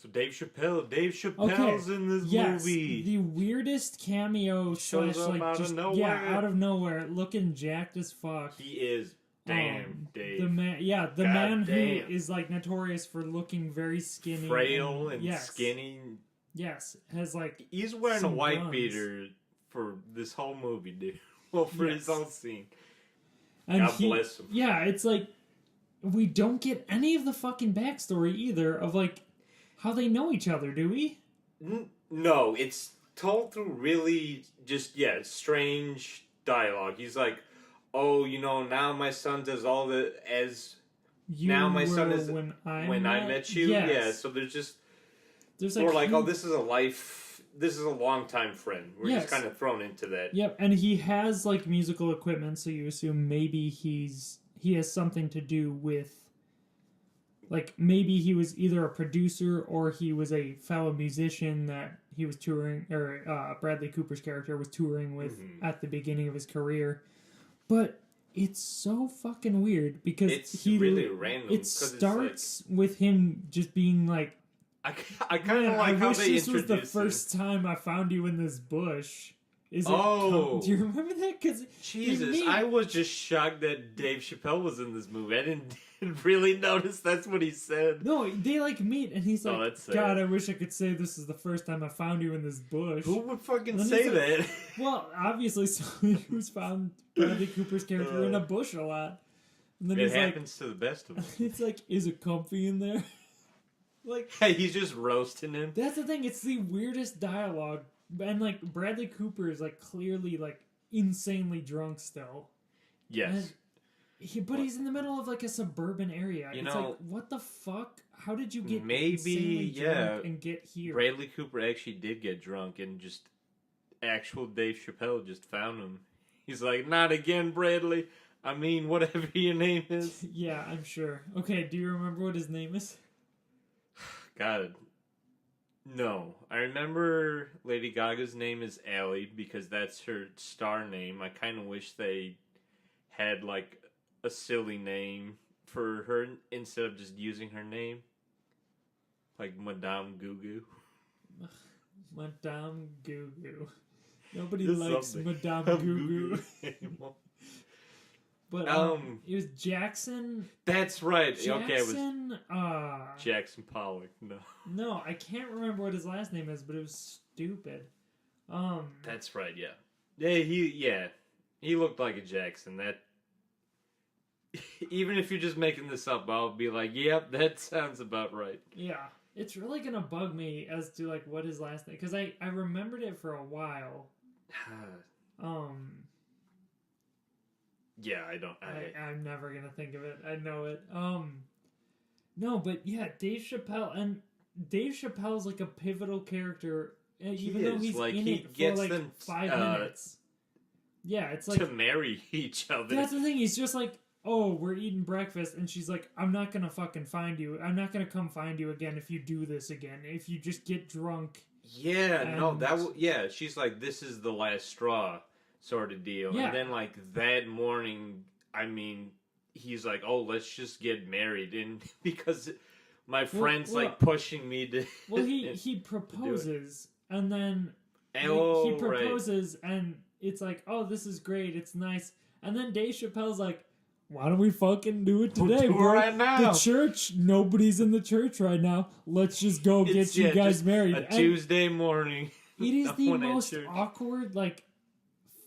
So Dave Chappelle's in this movie. The weirdest cameo Shows up like out just of nowhere. out of nowhere, looking jacked as fuck. He is Dave. The man who is like notorious for looking very skinny, frail and skinny. Yes, has like he's wearing a white beater for this whole movie, dude. Well, for his whole scene. And God bless him. Yeah, it's like we don't get any of the fucking backstory either of like how they know each other, do we? No, it's told through really just strange dialogue. He's like, "Oh, now my son does all the now my son is when I met you." Yes. Yeah, so there's like we're like, "Oh, this is a longtime friend." We're just kind of thrown into that. Yep, and he has like musical equipment, so you assume maybe he has something to do with, like, maybe he was either a producer or he was a fellow musician that he was touring, or Bradley Cooper's character was touring with at the beginning of his career. But it's so fucking weird because it's really random. It starts with him just being like, I kind of like how they introduced this was the first time I found you in this bush. Do you remember that? Because Jesus, I was just shocked that Dave Chappelle was in this movie. I didn't really notice that's what he said. No, they like meet, and he's like, that's sad. "God, I wish I could say this is the first time I found you in this bush." Who would fucking say that? Well, obviously, somebody who's found Bradley Cooper's character in a bush a lot. And then it happens to the best of us. It's like, is it comfy in there? Like, hey, he's just roasting him. That's the thing. It's the weirdest dialogue. And, like, Bradley Cooper is, like, clearly, like, insanely drunk still. Yes. But he's in the middle of, like, a suburban area. It's like, what the fuck? How did you get insanely drunk and get here? Bradley Cooper actually did get drunk and just actual Dave Chappelle just found him. He's like, not again, Bradley. I mean, whatever your name is. Yeah, I'm sure. Okay, do you remember what his name is? God, no. I remember Lady Gaga's name is Allie because that's her star name. I kind of wish they had like a silly name for her instead of just using her name, like Madame Gugu. Madame Gugu. Nobody likes Madame Gugu. But it was Jackson. That's right. Jackson, okay, it was Jackson Pollock. No, I can't remember what his last name is, but it was stupid. That's right. Yeah. He looked like a Jackson. That even if you're just making this up, I'll be like, yep, that sounds about right. Yeah, it's really gonna bug me as to like what his last name, because I remembered it for a while. Yeah, I don't. I'm never gonna think of it. I know it. No, but yeah, Dave Chappelle, and Dave Chappelle's like a pivotal character, even though he's like, in it for like 5 minutes. Yeah, it's like to marry each other. That's the thing. He's just like, oh, we're eating breakfast, and she's like, I'm not gonna fucking find you. I'm not gonna come find you again if you do this again. If you just get drunk. Yeah, she's like, this is the last straw. Sort of deal. Yeah. And then like that morning, I mean, he's like, oh, let's just get married. And because my friend's like pushing me to he proposes and then he proposes and it's like, oh, this is great, it's nice. And then Dave Chappelle's like, why don't we fucking do it today, bro? Right now. The church, nobody's in the church right now. Let's just go get you guys married. A Tuesday morning. It is the most awkward, like,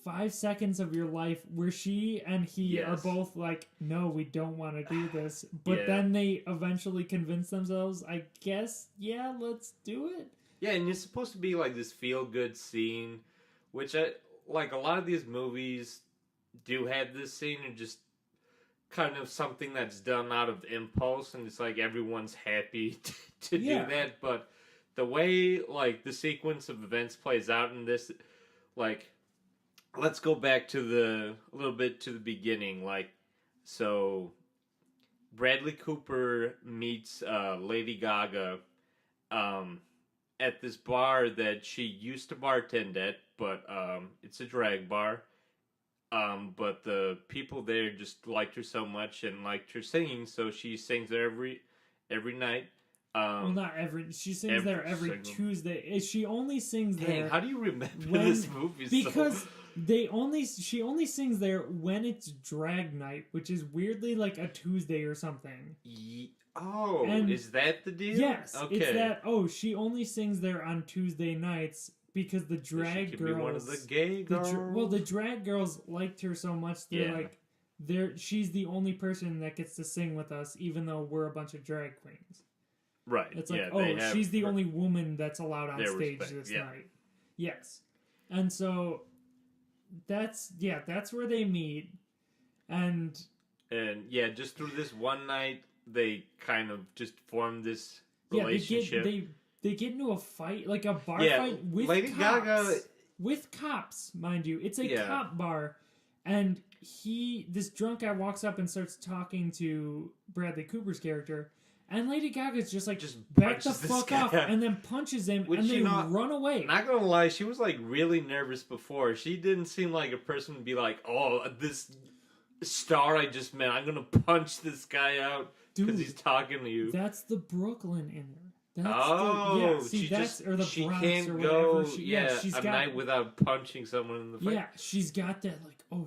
5 seconds of your life where she and he are both like, no, we don't want to do this. But then they eventually convince themselves, I guess, let's do it. Yeah, and it's supposed to be like this feel-good scene, which a lot of these movies do have this scene and just kind of something that's done out of impulse, and it's like everyone's happy to do that. But the way like the sequence of events plays out in this, like, let's go back to a little bit to the beginning. Like, so Bradley Cooper meets Lady Gaga at this bar that she used to bartend at, but it's a drag bar. But the people there just liked her so much and liked her singing, so she sings there every night. Well, not every. She sings there every single... Tuesday. She only sings there. Dang, how do you remember this movie? Because she only sings there when it's drag night, which is weirdly like a Tuesday or something. Is that the deal? Yes, okay. It's that. Oh, she only sings there on Tuesday nights because the drag she girls. Be one of the gay girls. The drag girls liked her so much. She's the only person that gets to sing with us, even though we're a bunch of drag queens. Right. It's like, she's the only woman that's allowed on stage this night. Yes. And so that's where they meet. And just through this one night, they kind of just form this relationship. They get into a fight, like a bar fight with Lady cops. Gaga. With cops, mind you. It's a cop bar. And this drunk guy walks up and starts talking to Bradley Cooper's character. And Lady Gaga's just back the fuck off, and then punches him, and they run away. Not gonna lie, she was really nervous before. She didn't seem like a person to be like, "Oh, this star I just met, I'm gonna punch this guy out because he's talking to you." That's the Brooklyn in her. That's she Bronx can't or go. whatever. She's got night without punching someone in the face. Yeah, she's got that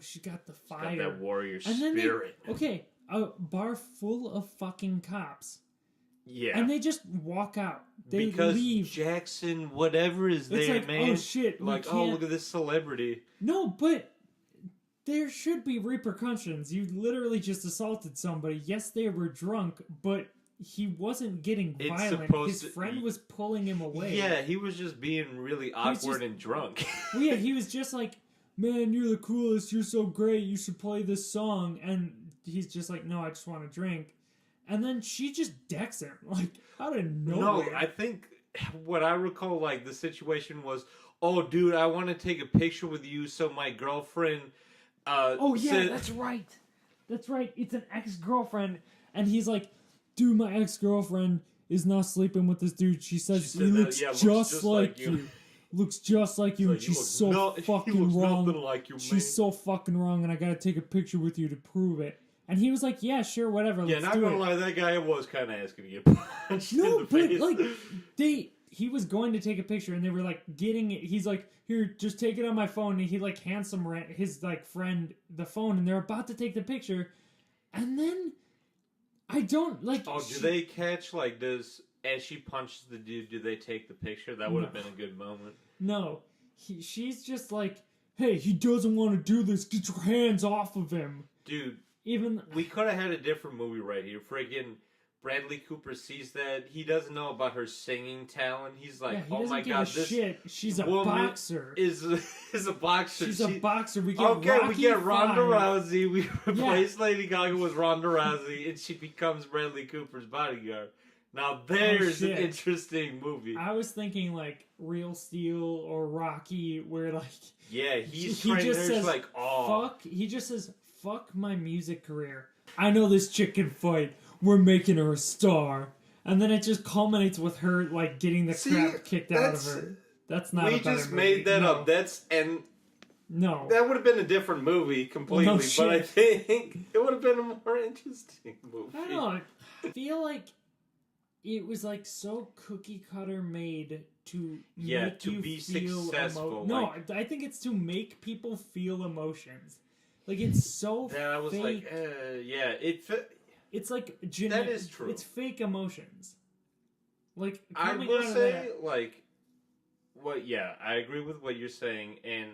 she got the fire, she's got that warrior and spirit. A bar full of fucking cops. Yeah. And they just walk out. They because leave. Jackson, whatever his name, man. Oh shit. Look at this celebrity. No, but there should be repercussions. You literally just assaulted somebody. Yes, they were drunk, but he wasn't getting violent. His friend was pulling him away. Yeah, he was just being really awkward and drunk. Well, yeah, he was just like, "Man, you're the coolest. You're so great. You should play this song." And he's just like, "No, I just want to drink." And then she just decks him, out of nowhere. No, I think what I recall, the situation was, "Oh, dude, I want to take a picture with you so my girlfriend..." That's right. That's right. It's an ex-girlfriend. And he's like, "Dude, my ex-girlfriend is not sleeping with this dude. She says he looks just like you. Looks just like you, and she's so fucking wrong. Like you, she's so fucking wrong, and I gotta take a picture with you to prove it." And he was like, "Yeah, sure, whatever. Yeah, let's not do gonna it." lie, that guy was kind of asking to get punched in the face. He was going to take a picture, and they were getting it. He's like, "Here, just take it on my phone." And he hands his friend the phone, and they're about to take the picture, and then I don't Oh, do they catch as she punches the dude? Do they take the picture? That would have been a good moment. No, she's just like, "Hey, he doesn't want to do this. Get your hands off of him, dude." Even we could have had a different movie right here. Friggin' Bradley Cooper sees that. He doesn't know about her singing talent. He's like, "Oh my god, this shit. She's a boxer. Is a boxer. She's a boxer. We get Ronda Rousey. We replace Lady Gaga with Ronda Rousey, and she becomes Bradley Cooper's bodyguard. Now there's an interesting movie. I was thinking Real Steel or Rocky, where he just says fuck. He just says, "Fuck my music career. I know this chick can fight. We're making her a star." And then it just culminates with her getting the crap kicked out of her. That's not. We just made that up. No. That would have been a different movie completely, but I think it would have been a more interesting movie. I don't know. I feel like it was so cookie cutter made to make you be feel successful. No, I think it's to make people feel emotions. It's so fake. I was it's that is true. It's fake emotions. I will say, I agree with what you're saying, and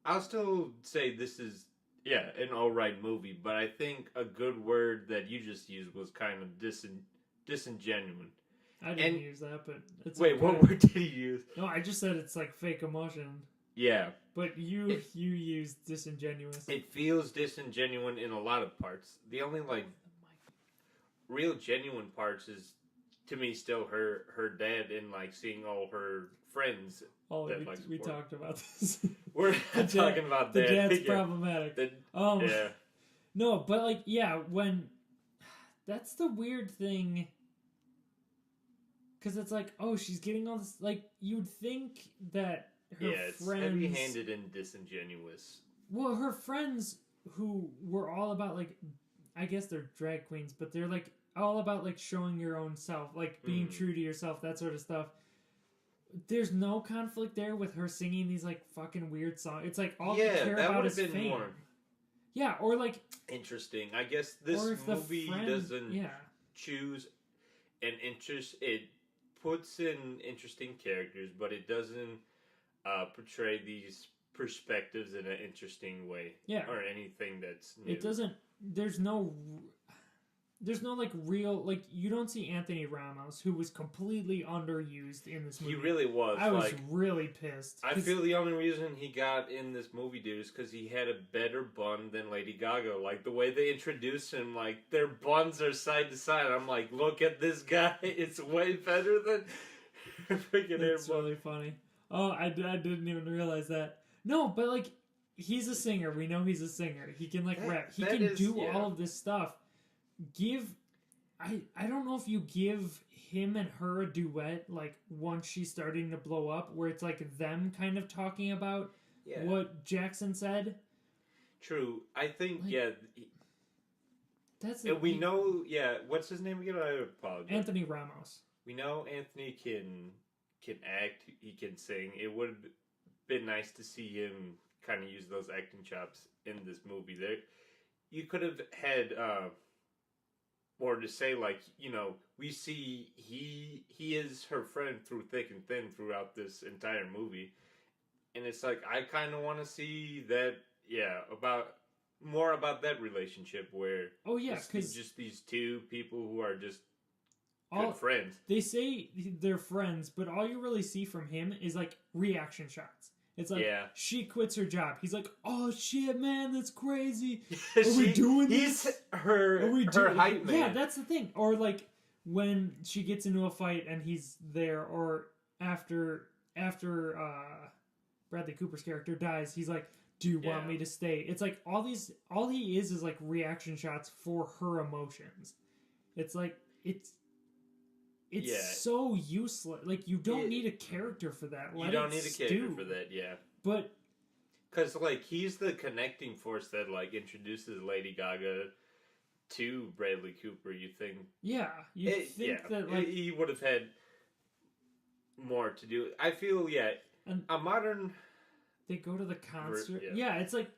I'll still say this is, an alright movie, but I think a good word that you just used was kind of disingenuous. I didn't use that, but it's wait, okay. What word did you use? No, I just said it's fake emotion. Yeah. But you used disingenuous. It feels disingenuous in a lot of parts. The only real genuine parts is, to me, still her dad and seeing all her friends. Oh, we talked about this. We're not talking about that. The dad's problematic. Yeah. No, but when that's the weird thing. Because it's she's getting all this. You'd think that her it's friends. Heavy-handed and disingenuous. Well, her friends who were all about I guess they're drag queens, but they're all about like showing your own self, like being true to yourself, that sort of stuff. There's no conflict there with her singing these like fucking weird songs. It's like all they care about is fame. More yeah, or like interesting. I guess this movie doesn't choose an interest. It puts in interesting characters, but it doesn't portray these perspectives in an interesting way. Yeah, or anything that's new. It doesn't. There's no like real, like, you don't see Anthony Ramos, who was completely underused in this movie. He really was. I was really pissed. I feel the only reason he got in this movie, dude, is because he had a better bun than Lady Gaga. Like, the way they introduce him, like, their buns are side to side. I'm like, look at this guy. It's way better than freaking It's really funny. Oh, I didn't even realize that. No, but, like, he's a singer. We know he's a singer. He can, like, rap. He can do all of this stuff. I don't know if you give him and her a duet, like, once she's starting to blow up, where it's like them kind of talking about what Jackson said. True. I think, like, that's we know, what's his name again? I apologize. Anthony Ramos. We know Anthony can act, he can sing. It would have been nice to see him kind of use those acting chops in this movie. There, you could have had or to say, like, you know, we see he is her friend through thick and thin throughout this entire movie, and it's like I kind of want to see that, more about that relationship where because just these two people who are just good friends. They say they're friends, but all you really see from him is like reaction shots. It's like, she quits her job. He's like, oh shit, man, that's crazy. Are we doing this? He's her hype man. Yeah, that's the thing. Or like when she gets into a fight and he's there, or after Bradley Cooper's character dies, he's like, do you want me to stay? It's like all he is like reaction shots for her emotions. It's like, it's so useless. Like, you don't need a character for that. You don't need a character for that, But because, like, he's the connecting force that, like, introduces Lady Gaga to Bradley Cooper. You think? Yeah, you think that, like, he would have had more to do. I feel, a modern. They go to the concert. Yeah, it's like,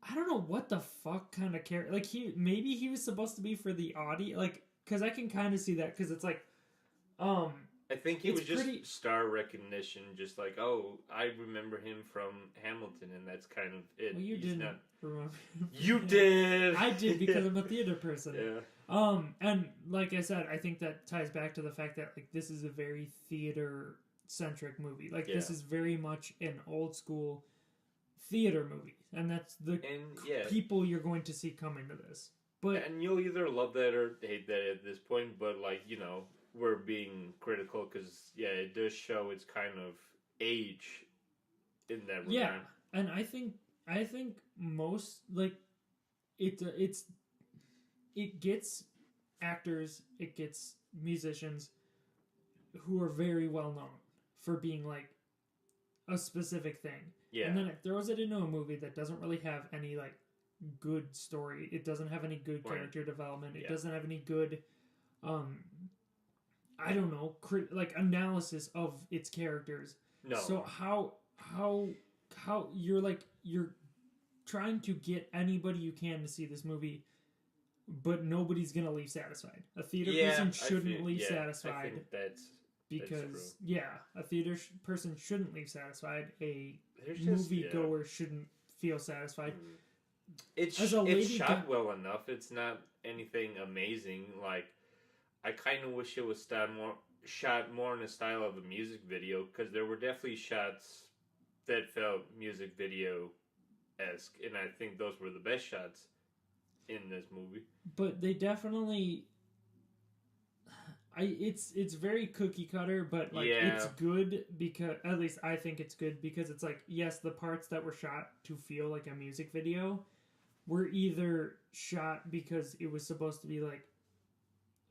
I don't know what the fuck kind of character. Like, maybe he was supposed to be for the audience, like. Because I can kind of see that, because it's like, I think he was just star recognition, just like, oh, I remember him from Hamilton, and that's kind of it. Well, you didn't remember him. You did! I did, because I'm a theater person. Yeah. And like I said, I think that ties back to the fact that, like, this is a very theater-centric movie. Like, this is very much an old-school theater movie, and that's the people you're going to see coming to this. But, and you'll either love that or hate that at this point, but, like, you know, we're being critical because, it does show its kind of age in that regard. Yeah, and I think most, like, it gets actors, it gets musicians who are very well known for being, like, a specific thing. Yeah. And then it throws it into a movie that doesn't really have any, like, good story. It doesn't have any good character development. It doesn't have any good I don't know, like, analysis of its characters. No. So how you're trying to get anybody you can to see this movie, but nobody's gonna leave satisfied. A theater person shouldn't leave satisfied. Because a theater person shouldn't leave satisfied. A moviegoer shouldn't feel satisfied. It's shot well enough. It's not anything amazing. Like, I kind of wish it was shot more in the style of a music video, because there were definitely shots that felt music video-esque, and I think those were the best shots in this movie. But they definitely... It's very cookie cutter, but, like, it's good because, at least I think it's good because it's like, yes, the parts that were shot to feel like a music video were either shot because it was supposed to be, like,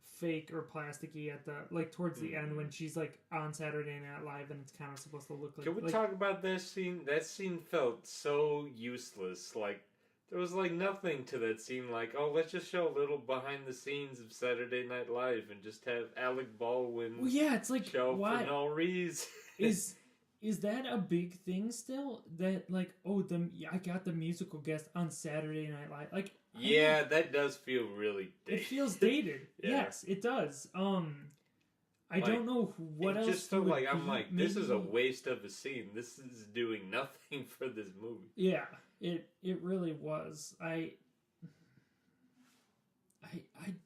fake or plasticky at the, like, towards the end when she's, like, on Saturday Night Live and it's kind of supposed to look like... Can we talk about that scene? That scene felt so useless. Like, There was like nothing to that scene. Like, oh, let's just show a little behind the scenes of Saturday Night Live and just have Alec Baldwin. Well, yeah, it's like show why for no reason. is that a big thing still? That like, oh, I got the musical guest on Saturday Night Live. Like, yeah, that does feel really dated. It feels dated. Yeah. Yes, it does. I don't know what else. Just felt like I'm like, this is a waste of a scene. This is doing nothing for this movie. Yeah, it really was. I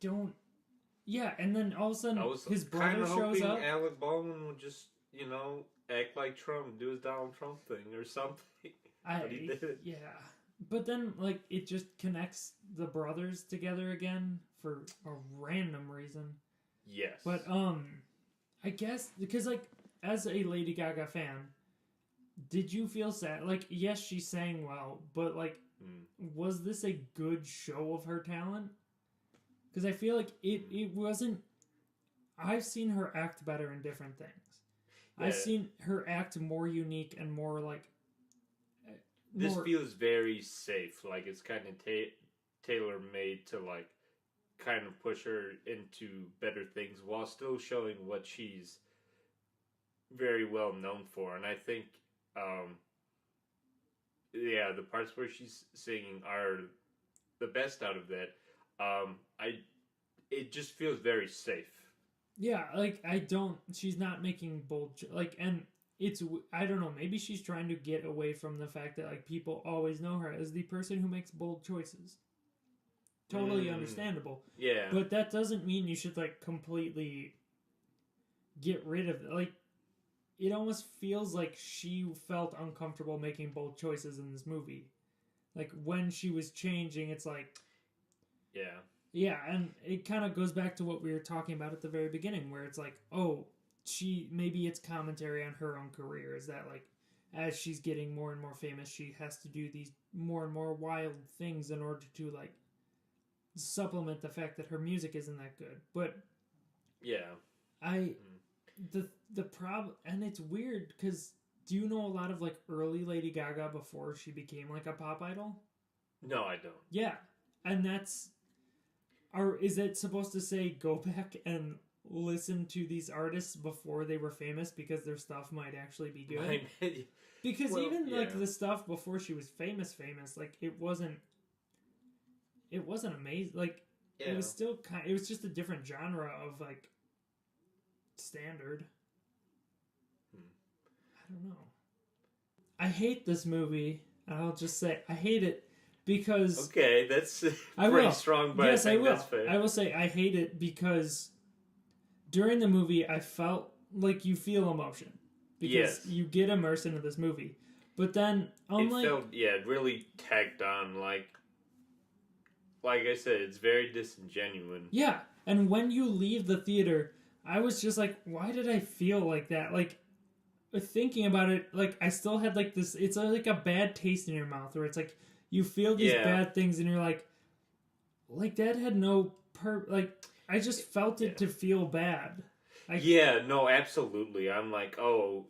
don't. Yeah, and then all of a sudden his brother shows up. Alec Baldwin would just, act like Trump, do his Donald Trump thing or something. But he did. Yeah, but then like it just connects the brothers together again for a random reason. Yes, but I guess because like as a Lady Gaga fan, did you feel sad? Like, yes, she sang well, but like, was this a good show of her talent? Because I feel like it wasn't. I've seen her act better in different things. Yeah. I've seen her act more unique and more like. This feels very safe. Like it's kind of tailor made to like kind of push her into better things while still showing what she's very well known for. And I think, the parts where she's singing are the best out of that. It just feels very safe. Yeah, like she's not making bold, and it's, I don't know, maybe she's trying to get away from the fact that like people always know her as the person who makes bold choices. Totally understandable. Yeah. But that doesn't mean you should like completely get rid of it. Like, it almost feels like she felt uncomfortable making bold choices in this movie. Like when she was changing, it's like, yeah. Yeah, and it kind of goes back to what we were talking about at the very beginning, where it's like, oh, maybe it's commentary on her own career, is that like, as she's getting more and more famous, she has to do these more and more wild things in order to like supplement the fact that her music isn't that good. But yeah, the problem, and it's weird because do you know a lot of like early Lady Gaga before she became like a pop idol? No, I don't. Yeah, and is it supposed to say go back and listen to these artists before they were famous because their stuff might actually be good? Because like the stuff before she was famous, like it wasn't amazing. Like it was still it was just a different genre of like standard. I don't know. I hate this movie, and I'll just say I hate it. Because okay, that's pretty strong, but yes, I think that's fair. I will say I hate it because during the movie I felt like you feel emotion because you get immersed into this movie, but then it felt really tacked on. Like I said, it's very disingenuous. Yeah, and when you leave the theater, I was just like, why did I feel like that? Like thinking about it, like I still had like this. It's like a bad taste in your mouth, where it's like. You feel these bad things, and you're like that had no I just felt it to feel bad. No, absolutely. I'm like, oh,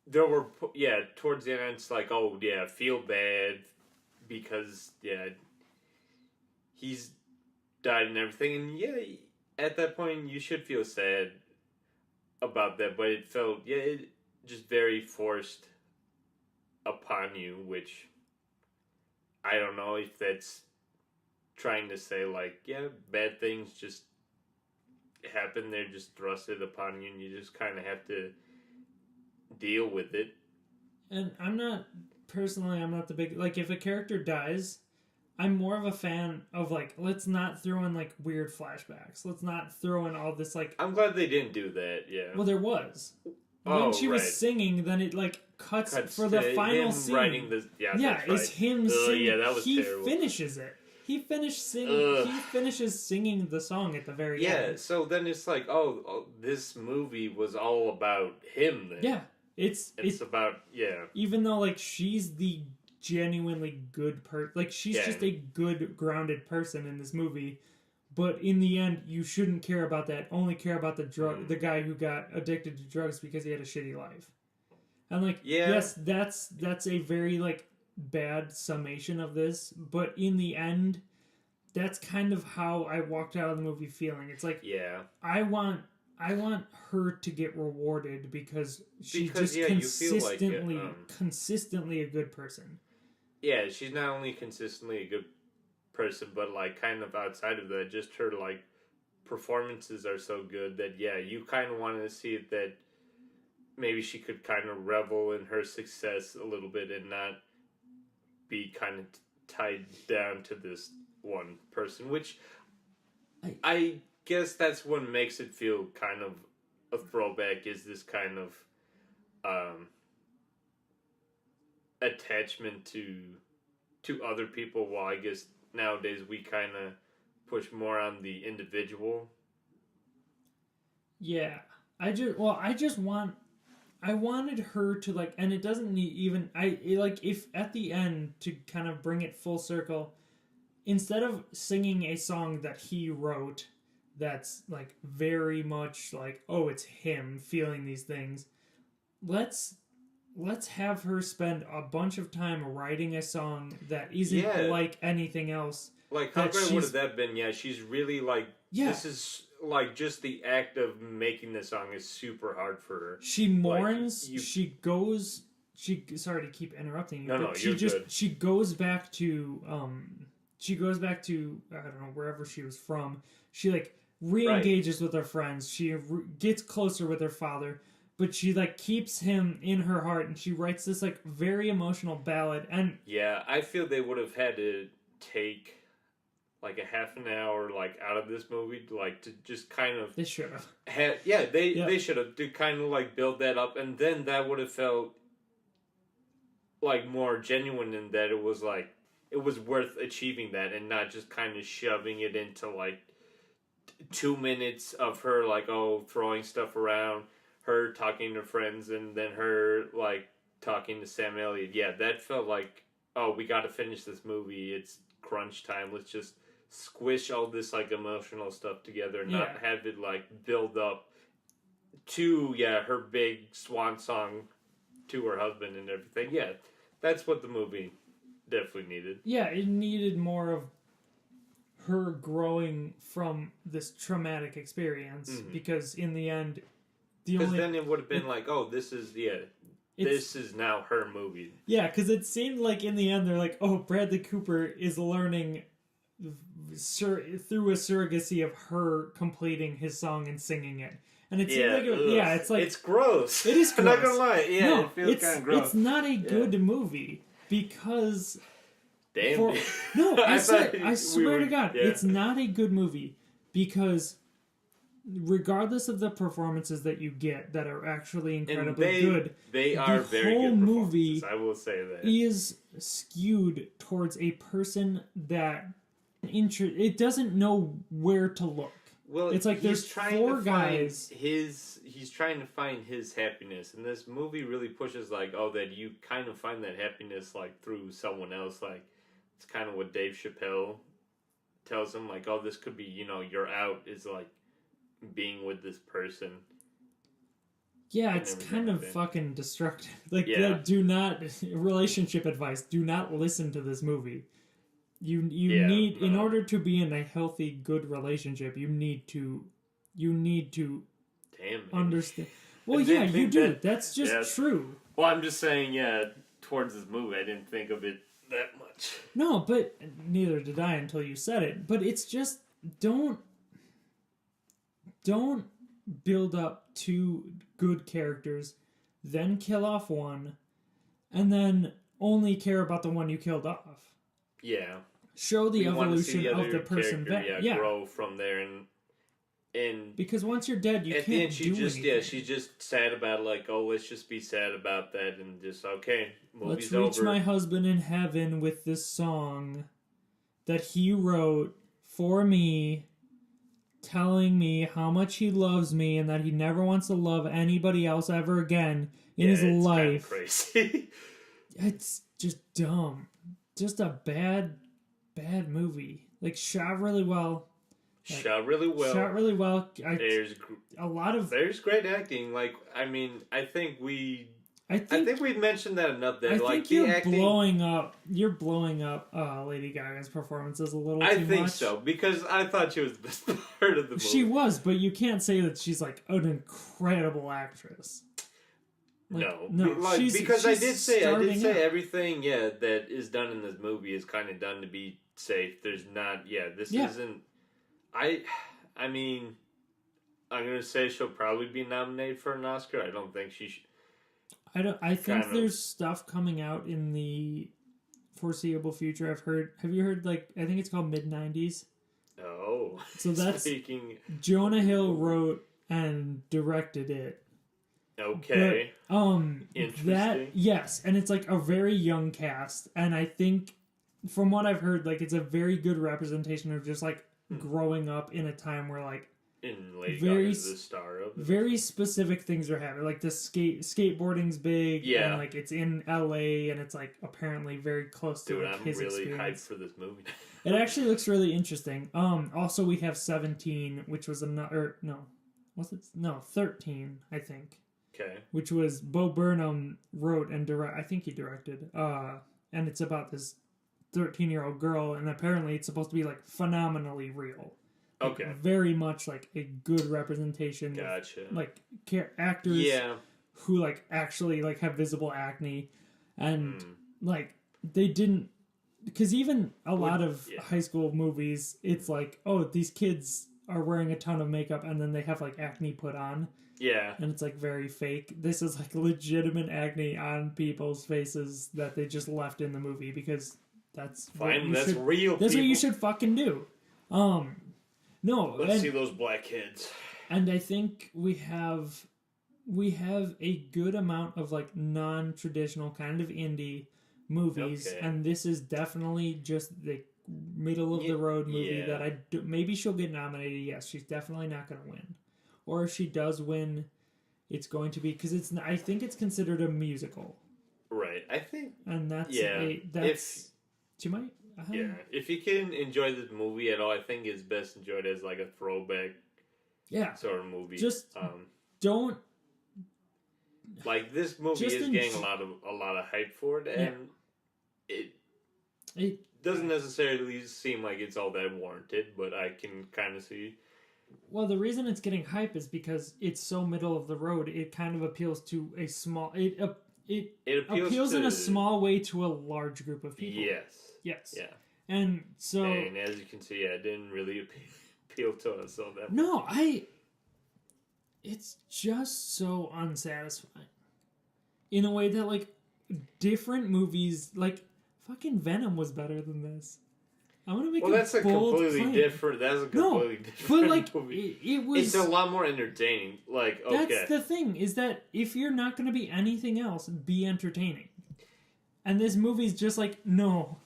there were, towards the end, it's like, oh, yeah, feel bad because, he's died and everything. And, at that point, you should feel sad about that, but it felt, it just very forced upon you, which... I don't know if that's trying to say, like, bad things just happen. They're just thrusted upon you, and you just kind of have to deal with it. And I'm not the big... Like, if a character dies, I'm more of a fan of, like, let's not throw in, like, weird flashbacks. Let's not throw in all this, like... I'm glad they didn't do that, Well, there was. When she was singing, then it, like... Cuts for the final scene. Writing the, it's him singing. That was terrible. He finishes it. He finishes singing the song at the very end. Yeah, so then it's like, this movie was all about him then. Yeah, it's about even though like she's the genuinely good person, like she's just a good grounded person in this movie. But in the end, you shouldn't care about that. Only care about the guy who got addicted to drugs because he had a shitty life. And like, yes, that's a very like bad summation of this, but in the end, that's kind of how I walked out of the movie feeling. It's like, Yeah. I want her to get rewarded because she's just you feel like consistently a good person. Yeah, she's not only consistently a good person, but like kind of outside of that, just her like performances are so good that you kind of want to see it, that maybe she could kind of revel in her success a little bit and not be kind of tied down to this one person, which I guess that's what makes it feel kind of a throwback, is this kind of attachment to other people, while I guess nowadays we kind of push more on the individual. Yeah. I wanted her to like, and it doesn't need even, if at the end, to kind of bring it full circle, instead of singing a song that he wrote that's like very much like, oh, it's him feeling these things, let's have her spend a bunch of time writing a song that isn't like anything else. Like, how great would have that been? Yeah, she's really like, this is like, just the act of making the song is super hard for her. She mourns, she goes, sorry to keep interrupting you, but she goes back to, I don't know, wherever she was from. She like re-engages with her friends. She gets closer with her father. But she like keeps him in her heart, and she writes this like very emotional ballad. And yeah, I feel they would have had to take like a half an hour like out of this movie, like to just kind of they should have. They should have, to kind of like build that up, and then that would have felt like more genuine in that it was like it was worth achieving that, and not just kind of shoving it into like 2 minutes of her like throwing stuff around, her talking to friends, and then her like talking to Sam Elliott. Yeah, that felt like, we got to finish this movie. It's crunch time. Let's just squish all this like emotional stuff together and not have it like build up to her big swan song to her husband and everything. Yeah, that's what the movie definitely needed. Yeah, it needed more of her growing from this traumatic experience, because in the end, then it would have been this is now her movie. Yeah, because it seemed like in the end they're like, Bradley Cooper is learning through a surrogacy of her completing his song and singing it. And it seemed like it's like, it's gross. It is gross. I'm not gonna lie. Yeah, no, it feels kind of gross. It's not a good movie because damn. I swear to God, it's not a good movie because regardless of the performances that you get that are actually incredibly good, they are very good movie. I will say that is skewed towards a person that it doesn't know where to look. Well, it's like there's four guys. He's trying to find his happiness, and this movie really pushes that you kind of find that happiness through someone else. It's kind of what Dave Chappelle tells him, this could be your out is being with this person. Yeah, it's kind of fucking destructive. Do not, relationship advice, do not listen to this movie. You need, in order to be in a healthy, good relationship, you need to understand. Well, you do. That's just true. Well, I'm just saying, towards this movie, I didn't think of it that much. No, but neither did I until you said it. But it's just, don't build up two good characters, then kill off one, and then only care about the one you killed off. Yeah. Show the evolution of the person back. Grow from there, and because once you're dead, you can't do anything. She's just sad about let's just be sad about that, and just movie's let's reach over. My husband in heaven with this song that he wrote for me, telling me how much he loves me and that he never wants to love anybody else ever again in his life. Kind of crazy. It's just dumb. Just a bad movie. Shot really well. Shot really well. There's great acting. I think we I think we've mentioned that enough. That I like think you're the acting, blowing up. You're blowing up Lady Gaga's performances a little too much. I think so because I thought she was the best part of the movie. She was, but you can't say that she's like an incredible actress. Like, no, like, because she's I did say up. everything. That is done in this movie is kind of done to be safe. There's not. This isn't. I mean, I'm gonna say she'll probably be nominated for an Oscar. I don't think she should. I think there's stuff coming out in the foreseeable future. I've heard. Have you heard? Like, I think it's called mid-90s. Oh, so that's Jonah Hill wrote and directed it. Okay. But, interesting. Yes, and it's like a very young cast, and I think from what I've heard, like it's a very good representation of just like growing up in a time where like Lady Gaga's the star of it. Very specific things are happening. Like the skateboarding's big, and like it's in LA, and it's like apparently very close to like, his experience. I'm really hyped for this movie. It actually looks really interesting. Also we have 17, which was another 13, I think. Okay. Which was Bo Burnham wrote and I think he directed. And it's about this 13-year-old girl, and apparently it's supposed to be like phenomenally real. Like, okay. Very much like a good representation. Gotcha. Of, like actors who like actually like have visible acne, and like they didn't, because even a lot of high school movies, it's like, oh, these kids are wearing a ton of makeup and then they have like acne put on. Yeah. And it's like very fake. This is like legitimate acne on people's faces that they just left in the movie because that's fine. That's real. That's what you should fucking do. No. Let's see those black kids. And I think we have a good amount of like non-traditional kind of indie movies, and this is definitely just the middle of the road movie that maybe she'll get nominated. Yes, she's definitely not going to win. Or if she does win, it's going to be because I think it's considered a musical, right? I think, and that's she might. If you can enjoy this movie at all, I think it's best enjoyed as like a throwback, sort of movie. Just don't like this movie is getting a lot of hype for it, and it doesn't necessarily seem like it's all that warranted, but I can kind of see. Well, the reason it's getting hype is because it's so middle of the road. It kind of appeals to a small. It appeals in a small way to a large group of people. Yes. Yeah. And so, and as you can see, it didn't really appeal to us all that. No, it's just so unsatisfying. In a way that like different movies, like fucking Venom was better than this. I'm gonna make that's a completely different. That's a completely different. But like movie. it was. It's a lot more entertaining. Like that's the thing is that if you're not gonna be anything else, be entertaining. And this movie's just like no,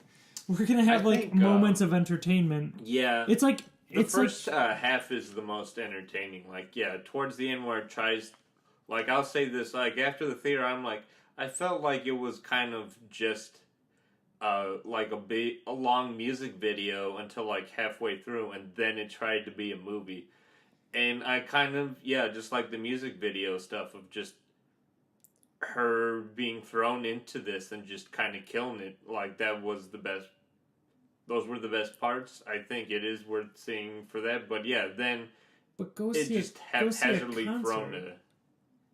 we're gonna have moments of entertainment. Yeah, it's like the first half is the most entertaining. Like towards the end where it tries. Like I'll say this. Like after the theater, I'm like I felt like it was kind of just. Like a long music video until like halfway through, and then it tried to be a movie, and I kind of just like the music video stuff of just her being thrown into this and just kind of killing it. Like that was the best. Those were the best parts. I think it is worth seeing for that. But then go see just haphazardly thrown to.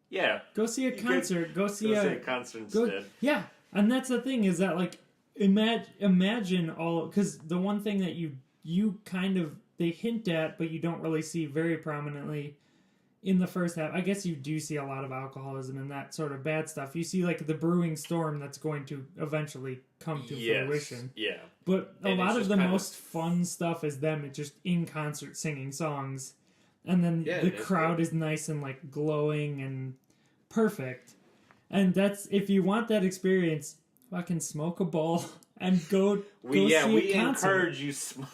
Yeah, go see a concert. Go see a concert instead. Yeah, and that's the thing is that like. Imagine all, because the one thing that you kind of they hint at but you don't really see very prominently in the first half. I guess you do see a lot of alcoholism and that sort of bad stuff. You see like the brewing storm that's going to eventually come to fruition. Yeah. But a lot of the most fun stuff is them just in concert singing songs, and then the crowd is nice and like glowing and perfect. And that's if you want that experience. Fucking smoke a bowl and go see a concert. We encourage you smoke.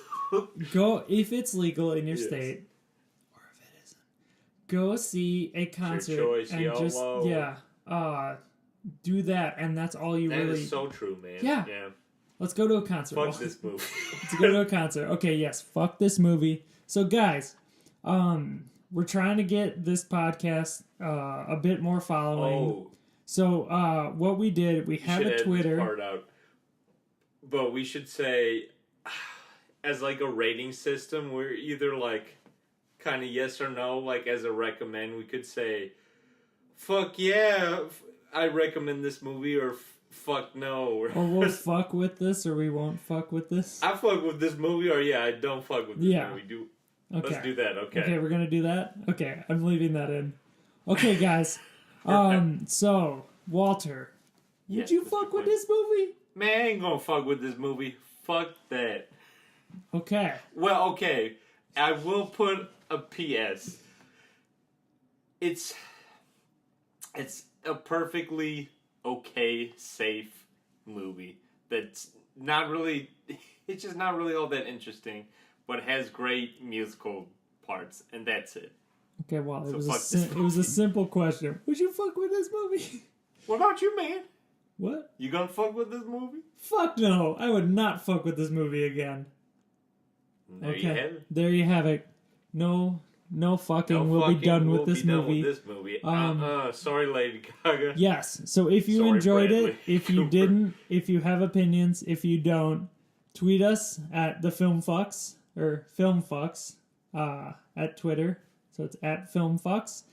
Go if it's legal in your state, or if it isn't. Go see a concert your choice, and do that, and that's all you really. That is so true, man. Yeah. Let's go to a concert. Fuck this movie. Let's go to a concert. Okay, yes, fuck this movie. So, guys, we're trying to get this podcast a bit more following. Oh. So what we did, we have a Twitter. Part out. But we should say, as like a rating system, we're either like kind of yes or no. Like as a recommend, we could say, fuck yeah, I recommend this movie, or fuck no. Or we'll fuck with this, or we won't fuck with this. I fuck with this movie, or yeah, I don't fuck with this movie. Okay. Let's do that, okay. Okay, we're gonna do that? Okay, I'm leaving that in. Okay, guys. So, Walter, would you fuck with this movie? Man, I ain't gonna fuck with this movie. Fuck that. Okay. Well, okay. I will put a PS. It's a perfectly okay, safe movie. That's not really... It's just not really all that interesting, but has great musical parts, and that's it. Okay, well, it was a simple question. Would you fuck with this movie? What about you, man? What? You gonna fuck with this movie? Fuck no! I would not fuck with this movie again. There you have it. There you have it. No fucking. We'll be done with this movie. Sorry, Lady Gaga. Yes. So if you enjoyed it, if you didn't, if you have opinions, if you don't, tweet us at the Film Fuks or Film Fuks at Twitter. So it's at Film Fuks.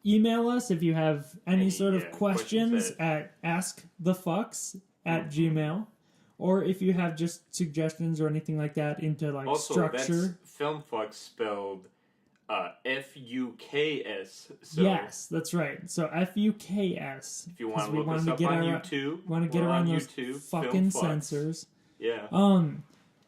Email us if you have any sort of questions at askthefucks@gmail. Or if you have just suggestions or anything like that into like also, structure. That's Film Fuks spelled Fuks. So yes, that's right. So Fuks. If you want to look us up on YouTube, want to get around those fucking censors. Yeah.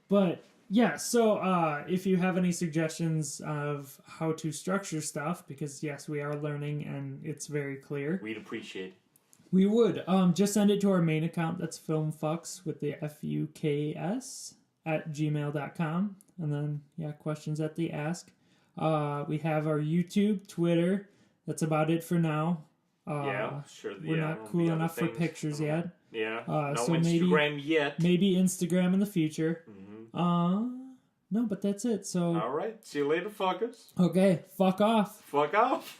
But yeah. So if you have any suggestions of how to structure stuff, because yes, we are learning and it's very clear, we'd appreciate it. We would. Just send it to our main account. That's Film Fuks with the FUKS @gmail.com. And then, questions at the ask. We have our YouTube, Twitter. That's about it for now. Sure. We're not cool enough for pictures yet. Yeah. No so Instagram yet. Maybe Instagram in the future. Mm-hmm. No, but that's it. So. All right. See you later, fuckers. Okay. Fuck off. Fuck off.